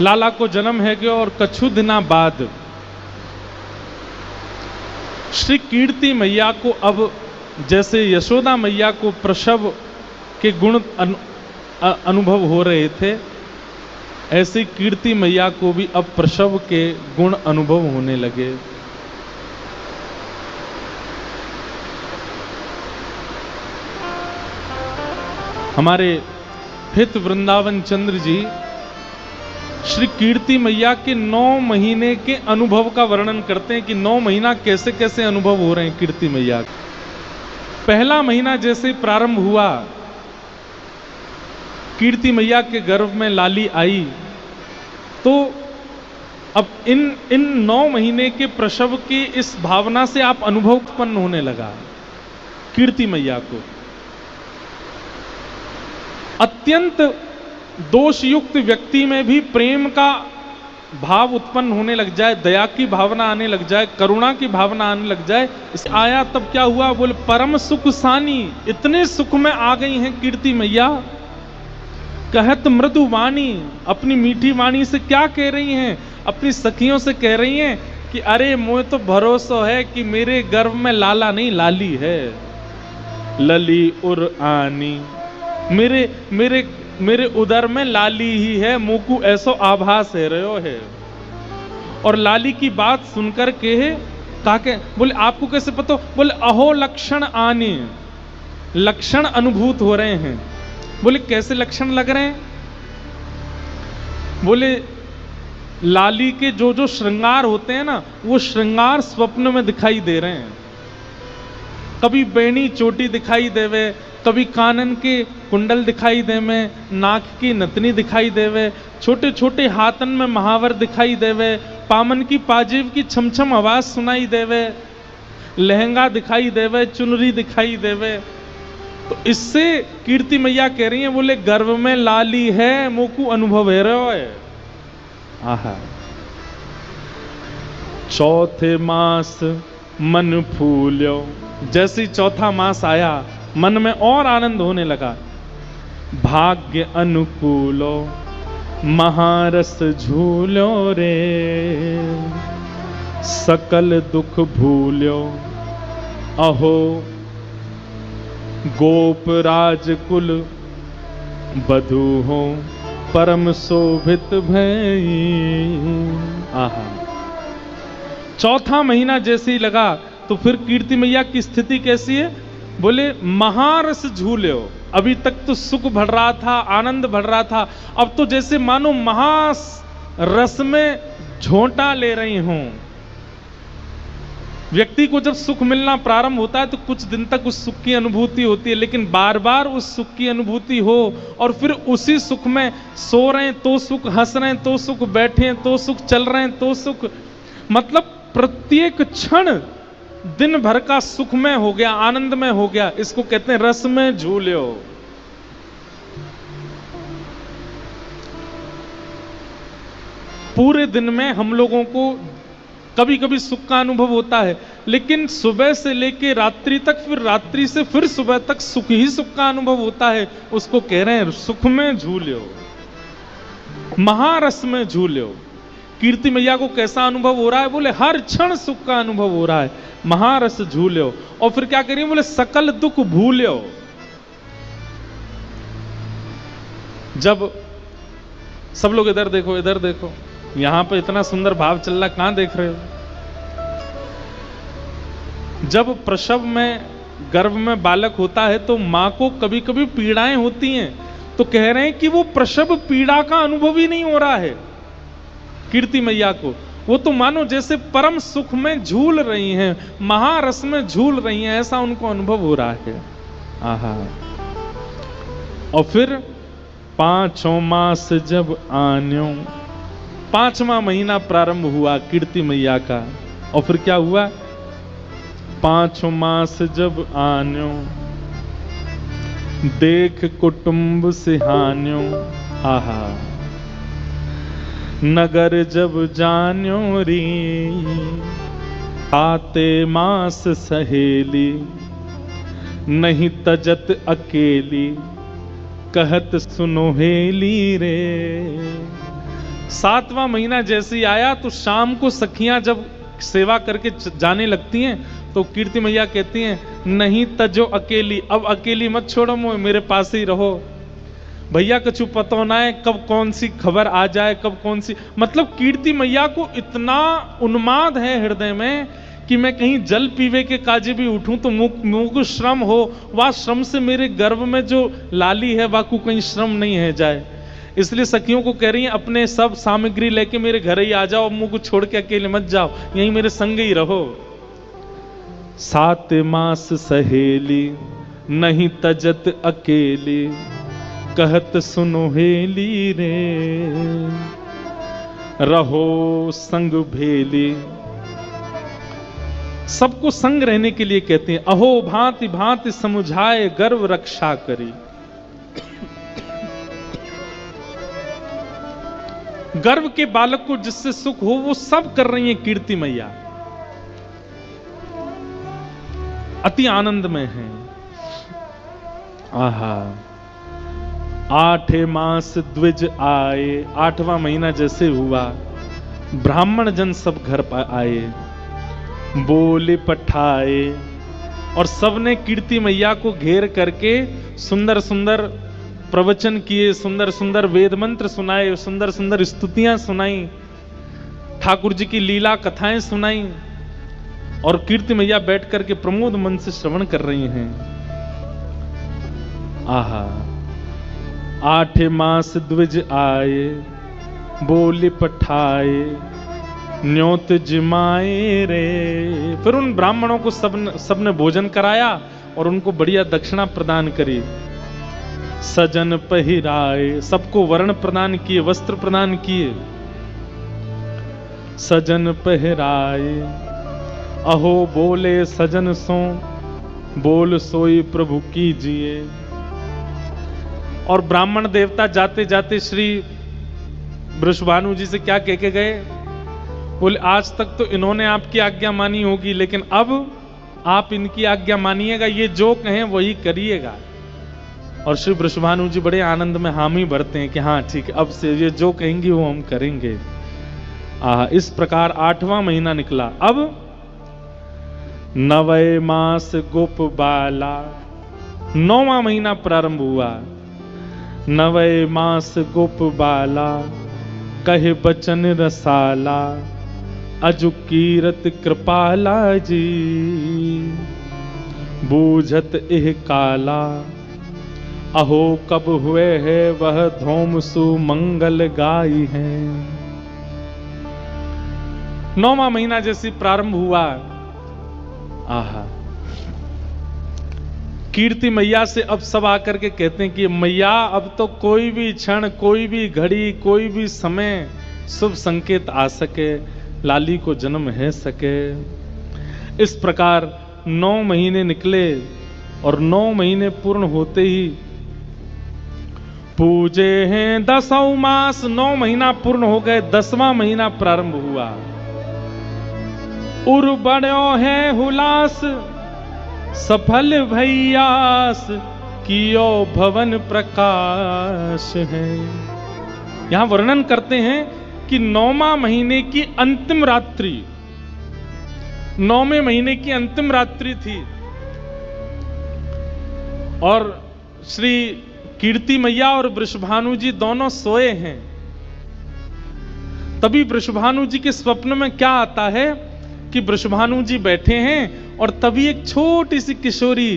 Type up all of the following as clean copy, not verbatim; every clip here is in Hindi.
लाला को जन्म है गयो और कछु दिना बाद श्री कीर्ति मैया को अब जैसे यशोदा मैया को प्रसव के गुण अनुभव हो रहे थे, ऐसे कीर्ति मैया को भी अब प्रसव के गुण अनुभव होने लगे। हमारे हित वृंदावन चंद्र जी श्री कीर्ति मैया के 9 महीने के अनुभव का वर्णन करते हैं कि 9 महीना कैसे कैसे अनुभव हो रहे हैं कीर्ति मैया। पहला महीना जैसे प्रारंभ हुआ, कीर्ति मैया के गर्भ में लाली आई, तो अब इन 9 महीने के प्रसव की इस भावना से आप अनुभव उत्पन्न होने लगा कीर्ति मैया को। अत्यंत दोषयुक्त व्यक्ति में भी प्रेम का भाव उत्पन्न होने लग जाए, दया की भावना आने लग जाए, करुणा की भावना आने लग जाए। इस आया तब क्या हुआ, बोले परम सुख सानी, इतने सुख में आ गई हैं कीर्ति मैया। कहत मृदु वाणी, अपनी मीठी वाणी से क्या कह रही हैं, अपनी सखियों से कह रही हैं कि अरे मुझे तो भरोसा है कि मेरे गर्भ में लाला नहीं लाली है। लली उर आनी, मेरे उदर में लाली ही है, मुकु ऐसो आभास है रहो है। और लाली की बात सुनकर के कहा के बोले आपको कैसे पता, बोले अहो लक्षण आने, लक्षण अनुभूत हो रहे हैं। बोले कैसे लक्षण लग रहे हैं, बोले लाली के जो जो श्रृंगार होते हैं ना, वो श्रृंगार स्वप्न में दिखाई दे रहे हैं। कभी बेणी चोटी दिखाई देवे, कभी कानन के कुंडल दिखाई देवे, नाक की नतनी दिखाई देवे, छोटे छोटे हाथन में महावर दिखाई देवे, पामन की पाजेब की छमछम आवाज सुनाई देवे, लहंगा दिखाई देवे, चुनरी दिखाई देवे। तो इससे कीर्ति मैया कह रही हैं, बोले गर्भ में लाली है, मोकू अनुभव है रहो है। आहा, चौथे मास मन फूल्यो, जैसे ही चौथा मास आया मन में और आनंद होने लगा। भाग्य अनुकूलो महारस झूलो रे, सकल दुख भूल्यो अहो गोप राजकुल बधू हो परम शोभित भई। आहा, चौथा महीना जैसे ही लगा तो फिर कीर्ति मैया की स्थिति कैसी है, बोले महारस झूल्यो। अभी तक तो सुख बढ़ रहा था, आनंद बढ़ रहा था, अब तो जैसे मानो महारस में झोंटा ले रही हूं। व्यक्ति को जब सुख मिलना प्रारंभ होता है तो कुछ दिन तक उस सुख की अनुभूति होती है, लेकिन बार बार उस सुख की अनुभूति हो और फिर उसी सुख में सो रहे हैं तो सुख, हंस रहे हैं तो सुख, बैठे हैं तो सुख, चल रहे हैं तो सुख, मतलब प्रत्येक क्षण दिन भर का सुख में हो गया, आनंद में हो गया। इसको कहते हैं रस में झूल्यो। पूरे दिन में हम लोगों को कभी कभी सुख का अनुभव होता है, लेकिन सुबह से लेकर रात्रि तक, फिर रात्रि से फिर सुबह तक सुख ही सुख का अनुभव होता है। उसको कह रहे हैं सुख में झूल्यो, महारस में झूल्यो। कीर्ति मैया को कैसा अनुभव हो रहा है, बोले हर क्षण सुख का अनुभव हो रहा है, महारस झूल्यो। और फिर क्या करिए, बोले सकल दुख भूल्यो। जब सब लोग इधर देखो, इधर देखो, यहां पे इतना सुंदर भाव चल रहा, कहां देख रहे हो। जब प्रसव में गर्भ में बालक होता है तो मां को कभी कभी पीड़ाएं होती हैं, तो कह रहे हैं कि वो प्रसव पीड़ा का अनुभव ही नहीं हो रहा है कीर्ति मैया को। वो तो मानो जैसे परम सुख में झूल रही हैं, महारस में झूल रही हैं, ऐसा उनको अनुभव हो रहा है। आहा, और फिर 5 मास जब आन्यो, 5वां महीना प्रारंभ हुआ कीर्ति मैया का। और फिर क्या हुआ, 5 मास जब आन्यो, देख कुटुंब सिहान्यो। आहा, नगर जब जान्यो री, आते मास सहेली, नहीं तजत अकेली, कहत सुनो हेली रे। 7वां महीना जैसे ही आया तो शाम को सखियां जब सेवा करके जाने लगती हैं तो कीर्ति मैया कहती हैं, नहीं तजो अकेली, अब अकेली मत छोड़ो, मेरे पास ही रहो। भैया कछु पता ना है कब कौन सी खबर आ जाए, कब कौन सी, मतलब कीर्ति मैया को इतना उन्माद है हृदय में कि मैं कहीं जल पीवे के काजे भी उठूं तो मुंह को श्रम हो, वह श्रम से मेरे गर्भ में जो लाली है वह को कहीं श्रम नहीं है जाए। इसलिए सखियों को कह रही हैं, अपने सब सामग्री लेके मेरे घर ही आ जाओ, मुंह को छोड़ के अकेले मत जाओ, यहीं मेरे संग ही रहो। 7 मास सहेली नहीं तजत अकेली, कहत सुनो हेली रे, रहो संग भेली। सबको संग रहने के लिए कहते हैं। अहो भांति भांति समुझाए गर्व रक्षा करी। गर्व के बालक को जिससे सुख हो वो सब कर रही है कीर्ति मैया, अति आनंद में है। आहा, 8 मास द्विज आए, 8वां महीना जैसे हुआ ब्राह्मण जन सब घर पर आए, बोले पठाए, और सबने कीर्ति मैया को घेर करके सुंदर सुंदर प्रवचन किए, सुंदर सुंदर वेद मंत्र सुनाए, सुंदर सुंदर स्तुतियां सुनाई, ठाकुर जी की लीला कथाएं सुनाई, और कीर्ति मैया बैठ करके प्रमोद मन से श्रवण कर रही हैं। आहा, 8 मास द्विज आए, बोले पठाए, न्योत जिमाए रे। फिर उन ब्राह्मणों को सबने भोजन कराया और उनको बढ़िया दक्षिणा प्रदान करी। सजन पहिराए, सबको वर्ण प्रदान किए, वस्त्र प्रदान किए। सजन पहिराए, अहो बोले सजन सो, बोल सोई प्रभु कीजिए। और ब्राह्मण देवता जाते जाते श्री वृषभानु जी से क्या कह के गए? बोले आज तक तो इन्होंने आपकी आज्ञा मानी होगी, लेकिन अब आप इनकी आज्ञा मानिएगा, ये जो कहें वही करिएगा। और श्री वृषभानु जी बड़े आनंद में हामी भरते हैं कि हाँ ठीक है, अब से ये जो कहेंगी वो हम करेंगे। इस प्रकार 8वां महीना निकला। अब 9 मास गोप बाला, 9वां महीना प्रारंभ हुआ। 9 मास गोप बाला, कहे बचन रसाला, अजु कीरत कृपाला जी, बूझत एह काला, अहो कब हुए है वह धूम सुमंगल गाई है। 9वां महीना जैसे प्रारंभ हुआ, आहा, कीर्ति मैया से अब सब आकर के कहते हैं कि मैया अब तो कोई भी क्षण, कोई भी घड़ी, कोई भी समय शुभ संकेत आ सके, लाली को जन्म है सके। इस प्रकार 9 महीने निकले और 9 महीने पूर्ण होते ही पूजे हैं 10 मास। 9 महीना पूर्ण हो गए, 10वां महीना प्रारंभ हुआ। उर बड़ो है हुलास, सफल भैयास, कियो भवन प्रकाश है। यहां वर्णन करते हैं कि 9वां महीने की अंतिम रात्रि, 9वें महीने की अंतिम रात्रि थी और श्री कीर्ति मैया और वृषभानु जी दोनों सोए हैं। तभी वृषभानु जी के स्वप्न में क्या आता है कि वृषभानु जी बैठे हैं और तभी एक छोटी सी किशोरी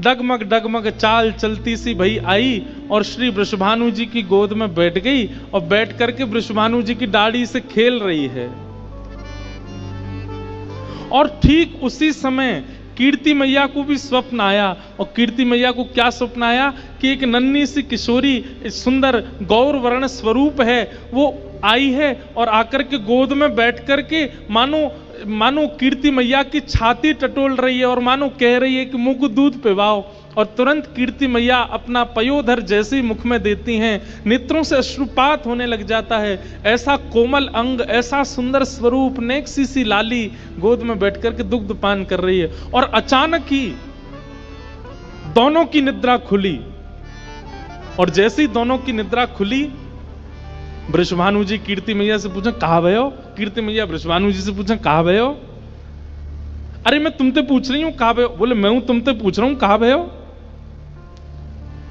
डगमग डगमग चाल चलती सी भई आई और श्री वृषभानु जी की गोद में बैठ गई और बैठ करके वृषभानु जी की दाढ़ी से खेल रही है। और ठीक उसी समय कीर्ति मैया को भी स्वप्न आया। और कीर्ति मैया को क्या स्वप्न आया कि एक नन्ही सी किशोरी, सुंदर गौर वर्ण स्वरूप है, वो आई है और आकर के गोद में बैठ करके मानो कीर्ति मैया की छाती टटोल रही है और मानो कह रही है कि मुंह को दूध पिलाओ। और तुरंत कीर्ति मैया अपना पयोधर जैसे ही मुख में देती हैं, नेत्रों से अश्रुपात होने लग जाता है। ऐसा कोमल अंग, ऐसा सुंदर स्वरूप, नेक सी लाली गोद में बैठ करके दुग्ध पान कर रही है। और अचानक ही दोनों की निद्रा खुली और जैसे ही दोनों की निद्रा खुली वृषभानु जी कीर्ति मैया से पूछा कहा भयो, कीर्ति मैया वृषभानु जी से पूछा कहा भयो, अरे मैं तुमसे पूछ रही हूं कहा भयो, बोले मैं हूं तुमसे पूछ रहा हूं कहा भयो।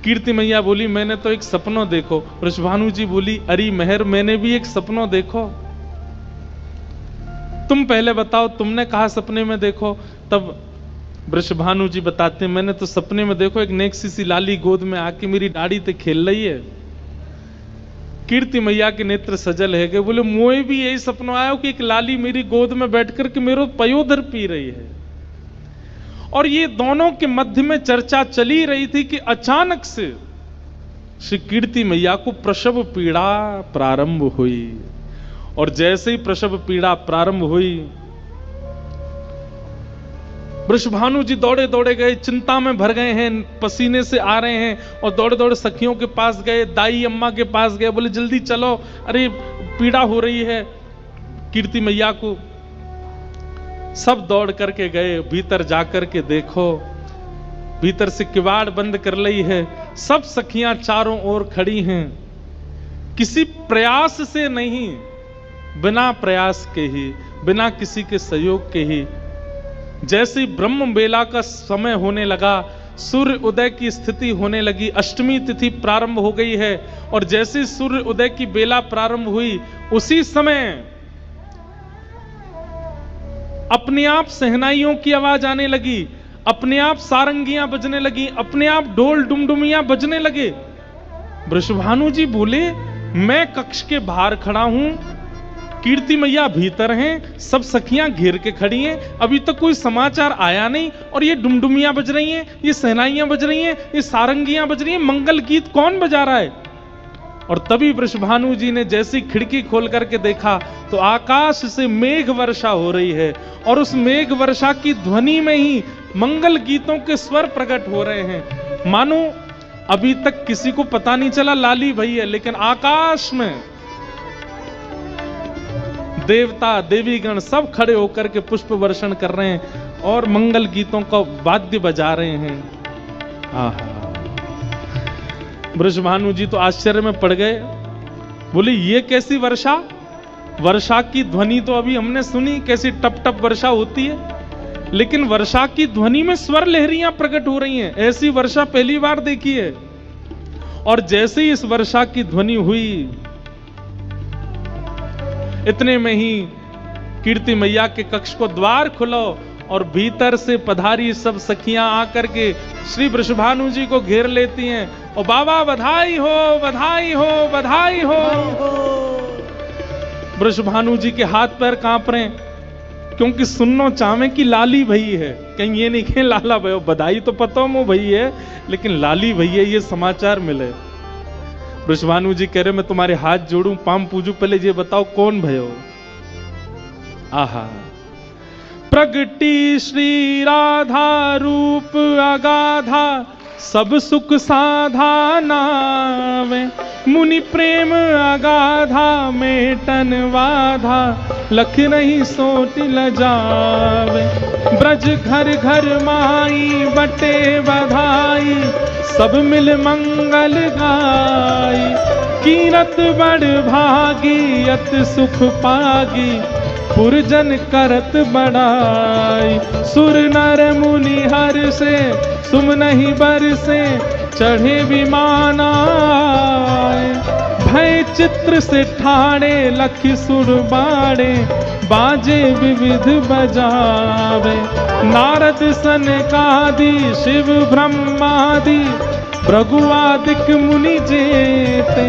कीर्ति मैया बोली मैंने तो एक सपना देखो। वृषभानु जी बोली अरे मेहर मैंने भी एक सपना देखो, तुम पहले बताओ तुमने कहा सपने में देखो। तब वृषभानु जी बताते मैंने तो सपने में देखो एक नेक्सी सी लाली गोद में आके मेरी दाढ़ी ते खेल रही है। कीर्ति मैया के नेत्र सजल है गए, बोले मोए भी यही सपना आया कि एक लाली मेरी गोद में बैठ करके मेरो पयोधर पी रही है। और ये दोनों के मध्य में चर्चा चली रही थी कि अचानक से श्री कीर्ति मैया को प्रसव पीड़ा प्रारंभ हुई। और जैसे ही प्रसव पीड़ा प्रारंभ हुई, वृषभानु जी दौड़े दौड़े गए, चिंता में भर गए हैं, पसीने से आ रहे हैं और दौड़े दौड़े सखियों के पास गए, दाई अम्मा के पास गए, बोले जल्दी चलो, अरे पीड़ा हो रही है कीर्ति मैया को। सब दौड़ करके गए, भीतर जाकर के देखो, भीतर से किवाड़ बंद कर ली है, सब सखियां चारों ओर खड़ी हैं, किसी प्रयास से नहीं, बिना प्रयास के ही, बिना किसी के सहयोग के ही। जैसे ही ब्रह्म बेला का समय होने लगा, सूर्य उदय की स्थिति होने लगी, अष्टमी तिथि प्रारंभ हो गई है, और जैसे सूर्य उदय की बेला प्रारंभ हुई उसी समय अपने आप सहनाइयों की आवाज आने लगी, अपने आप सारंगियां बजने लगी, अपने आप ढोल डुमडुमियां बजने लगे। वृषभानु जी बोले मैं कक्ष के बाहर खड़ा हूं, कीर्ति मैया भीतर हैं, सब सखियां घेर के खड़ी हैं, अभी तक कोई समाचार आया नहीं, और ये डुमडुमियां बज रही हैं, ये सहनाइयां बज रही हैं, ये सारंगियां बज रही हैं, मंगल गीत कौन बजा रहा है। और तभी वृषभानु जी ने जैसी खिड़की खोल करके देखा तो आकाश से मेघ वर्षा हो रही है, और उस मेघ वर्षा की ध्वनि में ही मंगल गीतों के स्वर प्रकट हो रहे हैं। मानो अभी तक किसी को पता नहीं चला लाली भई है, लेकिन आकाश में देवता देवीगण सब खड़े होकर के पुष्प वर्षण कर रहे हैं और मंगल गीतों का वाद्य बजा रहे हैं। आहा, वृषभानु जी तो आश्चर्य में पड़ गए, बोले ये कैसी वर्षा, वर्षा की ध्वनि तो अभी हमने सुनी, कैसी टप टप वर्षा होती है, लेकिन वर्षा की ध्वनि में स्वर लहरियां प्रकट हो रही हैं, ऐसी वर्षा पहली बार देखी है। और जैसे ही इस वर्षा की ध्वनि हुई, इतने में ही कीर्ति मैया के कक्ष को द्वार खुलो और भीतर से पधारी सब सखियां आकर के श्री वृषभानु जी को घेर लेती हैं, और बाबा बधाई हो बधाई हो बधाई हो। वृषभानु जी के हाथ पैर कांप रहे हैं, क्योंकि सुनना चाहे कि लाली भई है, कहीं ये नहीं कहें लाला भयो, बधाई तो पता मो भई है, लेकिन लाली भई है ये समाचार मिले। वृषभानु जी कह रहे मैं तुम्हारे हाथ जोड़ूं, पाम पूजू, पहले ये बताओ कौन भयो। आहा, प्रगटी श्री राधा रूप अगाधा, सब सुख साधा नावे, मुनि प्रेम अगाधा मेटन वाधा, लख नहीं सोट लजावे। ब्रज घर घर माई बटे बधाई, सब मिल मंगल गाई, कीरत बड़ भागी अत सुख पागी, पुरजन करत बड़ाई। सुर नर मुनि हर से सुम नहीं बरसे, चढ़े विमान आए, भय चित्र से ठाणे लख सुर बाड़े, बाजे विविध बजावे। नारद सनकादि शिव ब्रह्मादि, भृगुआदिक मुनि जेते,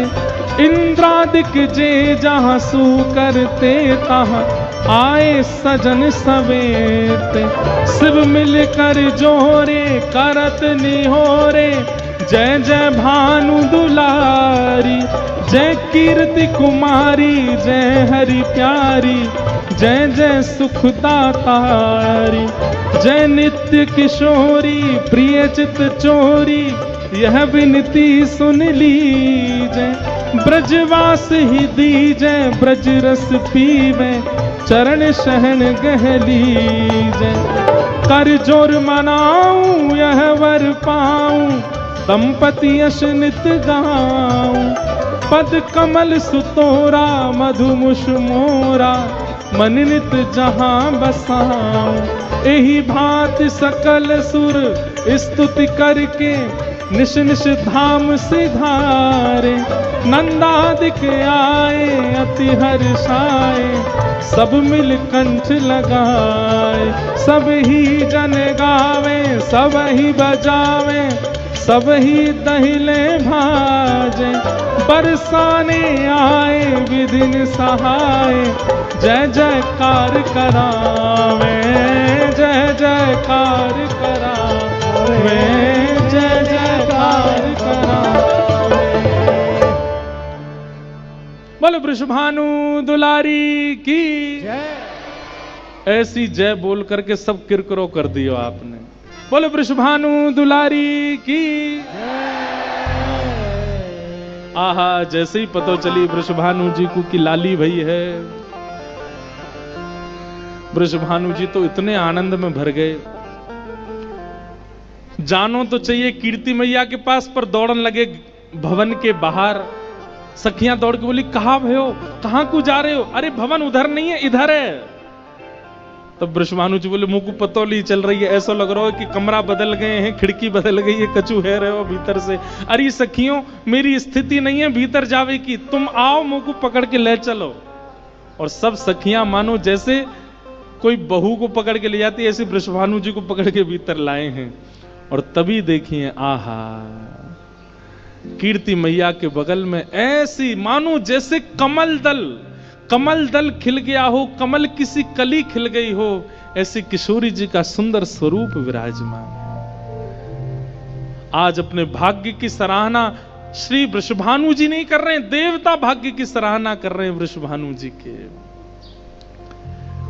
इंद्रादिक जे जहाँ सू करते, तहाँ आए सजन सवेते। शिव मिलकर जोरे करत निहोरे, जय जय भानु दुलारी, जय कीर्ति कुमारी, जय हरि प्यारी, जय जय सुखदातारी, जय नित्य किशोरी प्रिय चित चोरी, यह विनती सुन लीजय। ब्रजवास ही दीजय, ब्रज रस पीवे, चरण शहन गह लीजय। कर जोर मनाऊं यह वर पाऊं, दंपति यश नित गाऊं, पद कमल सुतोरा मधुमुष मोरा मन नित जहां बसाऊं। एही भांति सकल सुर स्तुति करके निश निश धाम सिधारे। नंदादिक आए अति हर्षाए सब मिल कंठ लगाए। सब ही जन गावे सब ही बजावे सब ही दहिले भाजे। बरसाने आए विधिन सहाय जय जयकार करावे। जय जयकार करावे जय जयकार करावे। बोलो वृषभानु दुलारी की जय। ऐसी जय बोल करके सब किरकिरो कर दियो आपने। बोलो वृषभानु दुलारी की आहा, जैसे ही पता चली वृषभानु जी को कि लाली भई है, वृषभानु जी तो इतने आनंद में भर गए। जानो तो चाहिए कीर्ति मैया के पास, पर दौड़न लगे भवन के बाहर। सखियां दौड़ के बोली कहां भयो, कहां को जा रहे हो? अरे भवन उधर नहीं है इधर है। तब वृषभानु जी बोले मुंह को पतौली चल रही है, ऐसा लग रहा है कि कमरा बदल गए हैं, खिड़की बदल गई है, कचू है रहे हो भीतर से। अरे सखियों मेरी स्थिति नहीं है भीतर जावे की, तुम आओ मुंह को पकड़ के ले चलो। और सब सखियां मानो जैसे कोई बहू को पकड़ के ले जाती है, ऐसे वृषभानु जी को पकड़ के भीतर लाए हैं। और तभी देखिए आहा, कीर्ति मैया के बगल में ऐसी मानो जैसे कमल दल खिल गया हो, कमल किसी कली खिल गई हो, ऐसी किशोरी जी का सुंदर स्वरूप विराजमान है। आज अपने भाग्य की सराहना श्री वृषभानु जी नहीं कर रहे हैं, देवता भाग्य की सराहना कर रहे हैं वृषभानु जी के।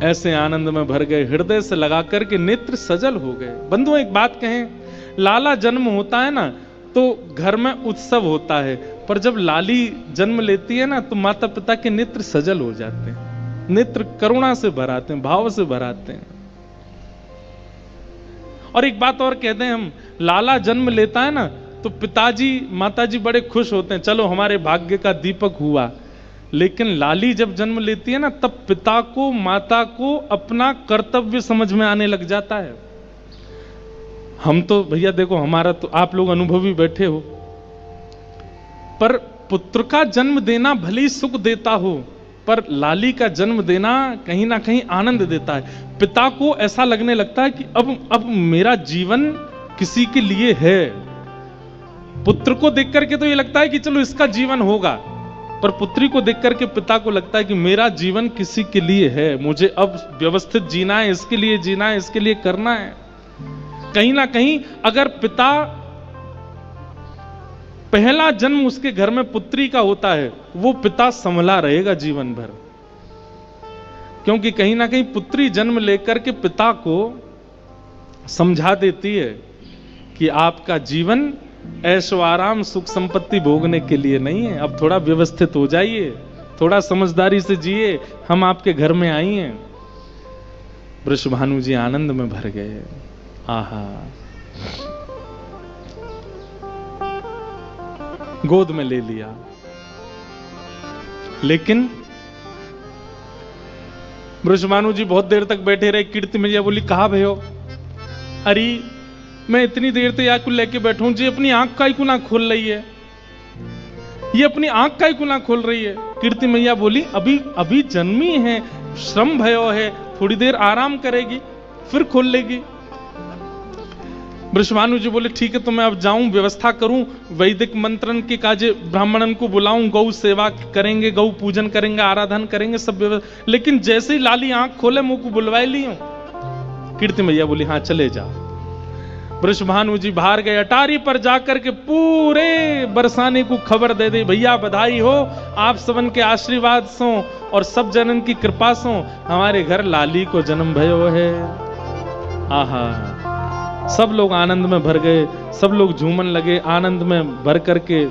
ऐसे आनंद में भर गए, हृदय से लगा करके नेत्र सजल हो गए। बंधुओं एक बात कहें, लाला जन्म होता है ना तो घर में उत्सव होता है, पर जब लाली जन्म लेती है ना तो माता पिता के नेत्र सजल हो जाते हैं, नेत्र करुणा से भराते हैं, भाव से भराते हैं। और एक बात और कहते हैं हम, लाला जन्म लेता है ना तो पिताजी माताजी बड़े खुश होते हैं, चलो हमारे भाग्य का दीपक हुआ। लेकिन लाली जब जन्म लेती है ना तब पिता को माता को अपना कर्तव्य समझ में आने लग जाता है। हम तो भैया देखो, हमारा तो आप लोग अनुभवी बैठे हो, पर पुत्र का जन्म देना भले ही सुख देता हो, पर लाली का जन्म देना कहीं ना कहीं आनंद देता है। पिता को ऐसा लगने लगता है कि अब मेरा जीवन किसी के लिए है। पुत्र को देख करके तो ये लगता है कि चलो इसका जीवन होगा, पर पुत्री को देख करके पिता को लगता है कि मेरा जीवन किसी के लिए है, मुझे अब व्यवस्थित जीना है, इसके लिए जीना है, इसके लिए करना है। कहीं ना कहीं अगर पिता पहला जन्म उसके घर में पुत्री का होता है, वो पिता संभला रहेगा जीवन भर, क्योंकि कहीं ना कहीं पुत्री जन्म लेकर के पिता को समझा देती है कि आपका जीवन ऐशो आराम सुख संपत्ति भोगने के लिए नहीं है, अब थोड़ा व्यवस्थित हो जाइए, थोड़ा समझदारी से जिए, हम आपके घर में आई हैं। वृषभानु जी आनंद में भर गए। आहा, गोद में ले लिया, लेकिन वृषभानु जी बहुत देर तक बैठे रहे। कीर्ति मैया बोली कहां भयो? अरे मैं इतनी देर से यहाँ को लेके बैठा हूं जी, अपनी आंख का ही ना खोल रही है, ये अपनी आंख का ही ना खोल रही है। कीर्ति मैया बोली अभी जन्मी है, श्रम भयो है, थोड़ी देर आराम करेगी फिर खोल लेगी। वृषभानु जी बोले ठीक है, तो मैं अब जाऊं, व्यवस्था करूं, वैदिक मंत्रन के काजे ब्राह्मणन को बुलाऊं, गौ सेवा करेंगे, गौ पूजन करेंगे, आराधन करेंगे, सब व्यवस्था। लेकिन जैसे ही लाली आंख खोले मुंह को बुलवाई ली हूं। कीर्ति मैया बोली हाँ चले जाओ। वृषभानु जी बाहर गए, अटारी पर जाकर के पूरे बरसाने को खबर दे दी, भैया बधाई हो, आप सबन के आशीर्वाद सो और सब जनन की कृपा सो, हमारे घर लाली को जन्म भयो है। आहा, सब लोग आनंद में भर गए, सब लोग झूमन लगे, आनंद में भर करके